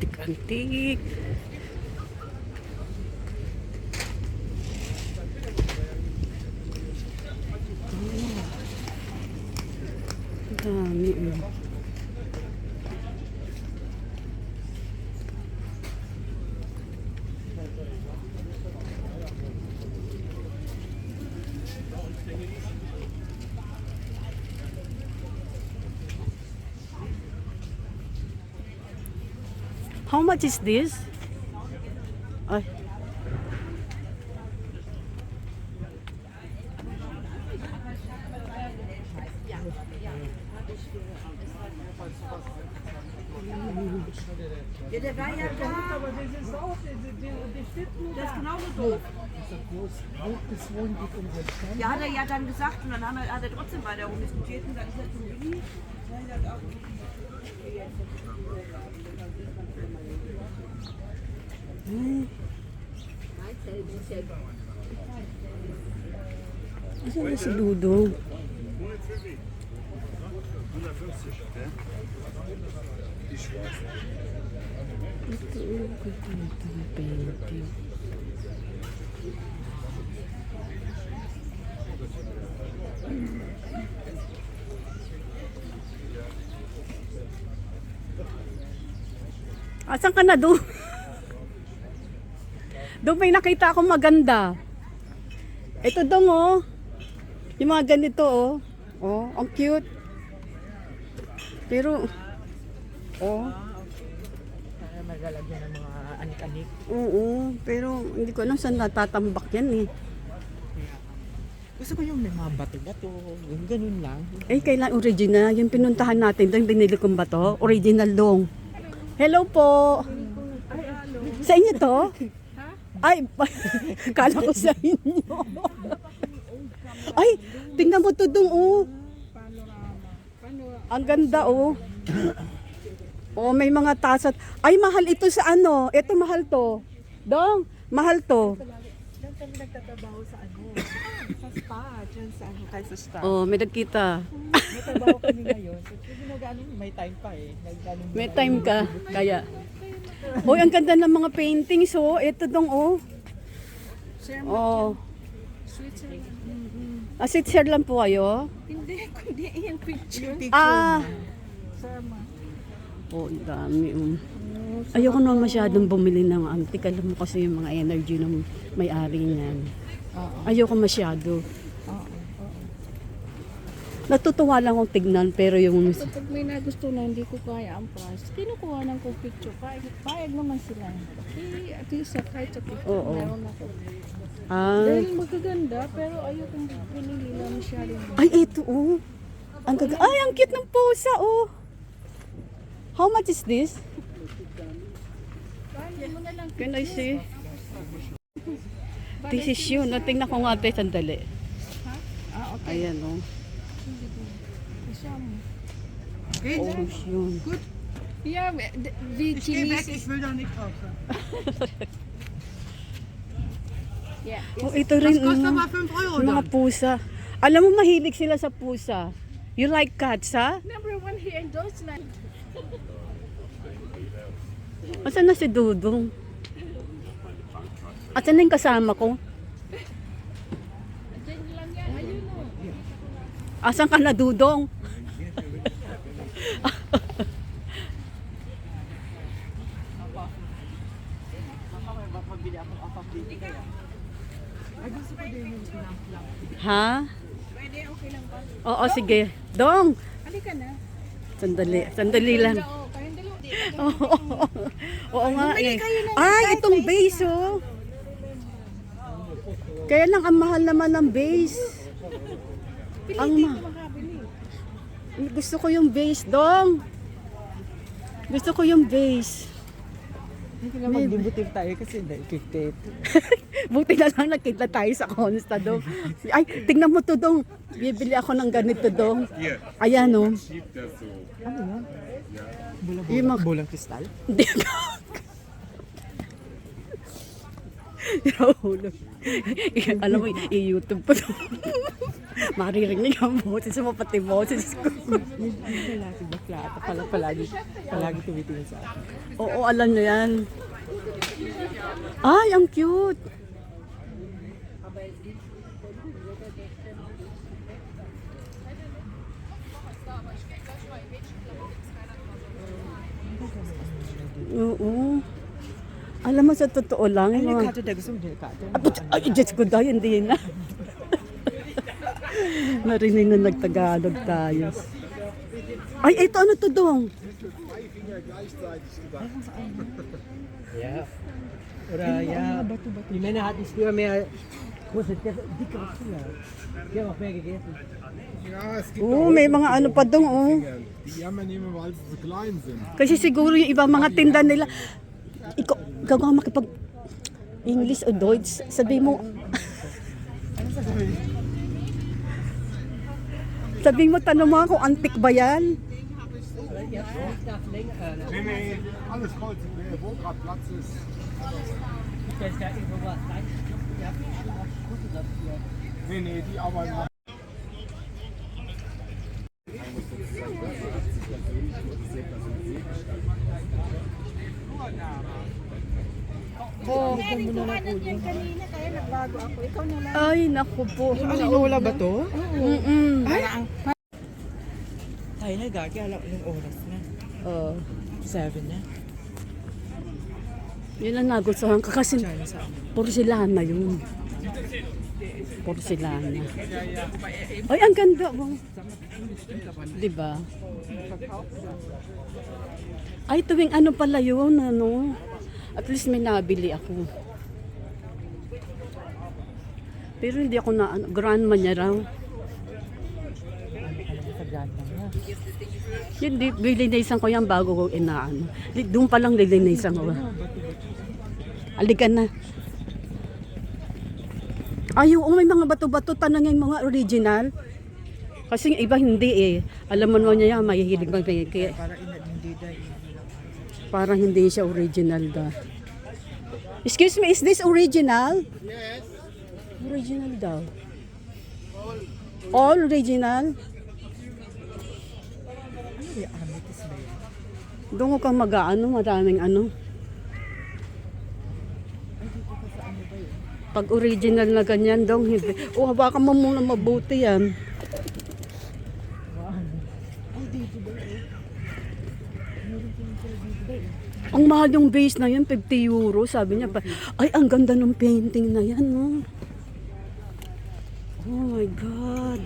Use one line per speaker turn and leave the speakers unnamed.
antik-antik. Dami. How much is this? Ay.
Ja, der war ja da. Aber das ist auch, der steht nur das ist genauso doof. Ja, hat er ja dann gesagt und dann hat er trotzdem weiter rumdiskutiert und dann ist er zum Willi.
Asan na si Dudong?
150, okay? Die schwarze.
Ito, painting. Asan ka na doon? Doon may nakita akong maganda. Ito dong oh. Yung mga ganito oh. Oh, ang cute. Pero oh.
Para magalagyan ng mga anik-anik.
Oo, pero hindi ko alam saan natatambak yan eh.
Gusto ko yung may mga bato-bato, yung ganun lang.
Eh, kailan original? Yung pinuntahan natin doon, binili kong bato. Original dong. Hello po. Sa inyo to? Ay, kala ko sa inyo. Ay, tingnan mo to dong oh. Ang ganda oh. Oh, may mga tasat. Ay, mahal ito sa ano? Ito mahal to. Dong, mahal to.
Diyan kami nagtatrabaho sa ano, sa spa, diyan sa ano, kahit sa spa.
Oh, may nagkita.
May trabaho kami ngayon. So, may time pa eh.
May time ka, kaya. Hoy, ang ganda ng mga paintings oh. Ito dong oh. Oh. Ah, sit-share lang po kayo?
Hindi, kundi yung picture.
Ah.
Sama.
Oh, ang dami. Ayoko naman masyadong bumili ng antique. Alam mo kasi yung mga energy ng may-ari niyan. Ayoko masyado. Natutuwa lang akong tignan pero yung...
Kapag may nagusto na hindi ko kaya ang price, kinukuha ng kong picture. Payag naman sila. At least kahit sa picture,
Oo.
meron ako.
Ah,
Dahil magaganda, pero ayokong pinili na masyadong.
ay, ito oh. Ang ay, ang cute ng pusa oh. How much is this?
Mo na lang.
Can I see? This is yun. No, tingnan ko nga tayo sandali.
Ah, okay.
Ayan oh.
Kasya mo.
Oh, yun.
Ja, wie Chilis.
Ich will doch nicht kaufen.
Ja.
Oh, ito rin.
Kostet aber 5 Euro
Yung mga
dann.
pusa. Alam mo, mahilig sila sa pusa. You like cats, ha?
Number 1 here in Deutschland.
Asan na si Dudong? Asan na yung kasama ko?
Diyan lang yan. Ayun o.
Asan ka na, Dudong? Ha?
Pwede, okay lang ba?
Oo, sige. Dong!
Halika na.
Sandali lang.
Oo, kayong dalawa.
Oo, oo nga eh. Ay, itong base oh. Kaya lang ang mahal naman ng base. Ang gusto ko yung base, Dong. Gusto ko yung base.
Hindi na maglibutin tayo kasi nakikit.
Buti na lang nakita tayo sa Consta, Dong. Ay, tingnan mo to, Dong. Bibili ako ng ganito, Dong. Ayan, oh.
Schiebt das so.
Ano yan?
Yung mga-
Bulang kristal?
Hindi. Nahulog. Alam mo, i-YouTube pa to. Maririnig ang boses mo, pati boses ko.
Yung lalaki bakla ata pala palagi tumitingin sa akin.
Oo, alam niyo yan. Ay, ang cute. Oo. Alam mo, sa totoo lang,
Ay,
yung mga...
kato na gusto mo kato.
Ay, Diyos ko daw, hindi na. Narinig na nagtagalog tayo. Ay, ito ano to dong?
Ja. Oder ja, die Männer hatten früher mehr große dicke Finger. Die haben auch mehr gegessen.
Ja, es gibt
Oo, may mga ano pa dong, oh.
die jammern immer, weil sie so klein sind.
Kasi siguro yung ibang mga tinda nila, ikaw, gagawa makipag English o Deutsch, sabi mo, sabi mo, tanong mo kung antik ba yan?
Nee, nee, alles voll. Wo gerade Platz ist.
Da ist ja irgendwo was rein. Ja,
Nee, nee, die arbeiten.
Ay, naku po.
Alinola ba to?
Mm-mm.
Tayo na gagi, alam ko yung oras na.
Oh,
7 na.
yun ang nagustuhan ko kasi
China sa amin.
porcelana yun. Porcelana. Ay, ang ganda mo. Diba? Ay, tuwing ano pala yun, ano. At least may nabili ako. Pero hindi ako na, ano, grandma niya raw. Hindi, lilinisan ko yan bago ko inaano. Doon pa lang lilinisan ko. Alikan na. Ay, may mga bato-bato, tanangin mga original. Kasi yung iba hindi eh. Alam mo naman niya, mahihilig mag-peke.
Para hindi dahil.
Parang hindi siya original da. Excuse me, is this original?
Yes.
Original daw. All original?
Ano yung amethyst ba yun?
Doon ko kang mag-ano, maraming ano. Pag original na ganyan, dong hindi. Oh, hawakan mo muna mabuti yan. Ang mahal yung base na yan, 50 euro. Sabi niya, ay, ang ganda ng painting na yan, no? Oh my God.